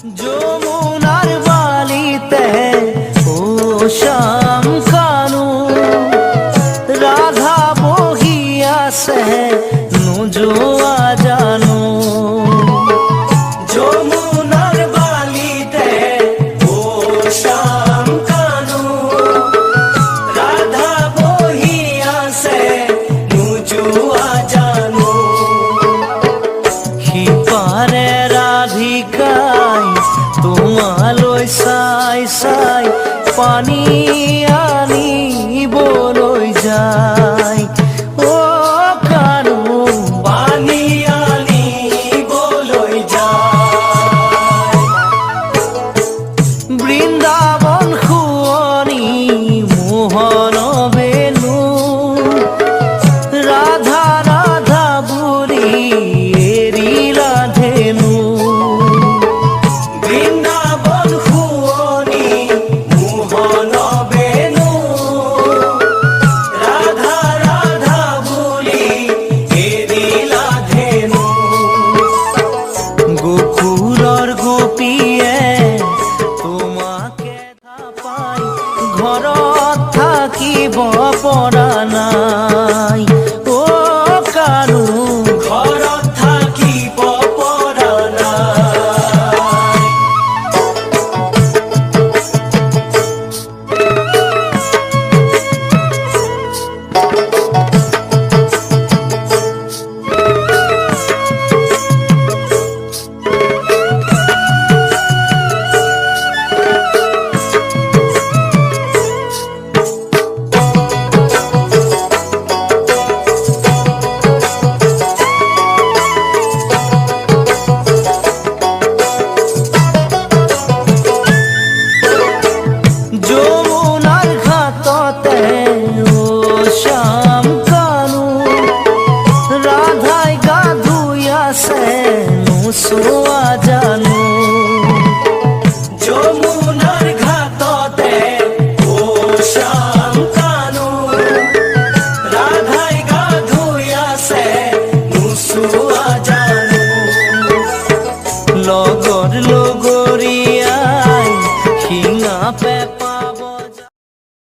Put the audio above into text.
যমুনার বালিতে ও শ্যাম কানু রাধা বহিয়াছে নুজুয়া জানু যমুনার বালিতে ও শ্যাম কানু রাধা বহিয়াছে নুজুয়া জানু হিপারে রাধিকাই তোমালৈ চাই চাই পানী আনিবলৈ যায় ও কানু পানী আনিবলৈ যায় বৃন্দাবন শুৱনি মোহন বেনু ৰাধা ৰাধা বুলি এৰিলা ধেনু বৃন্দাবন শুৱনি মোহন বেনু ৰাধা ৰাধা বুলি এৰিলা ধেনু গোকুলৰ গোপীয়ে তোমাকে পাই ঘৰত থাকিব পৰা নাই ও কানু ঘৰত থাকিব পৰা নাই যমুনার ঘাটতে ও শ্যাম কানু রাধাই গা ধুই আছে নোচোৱা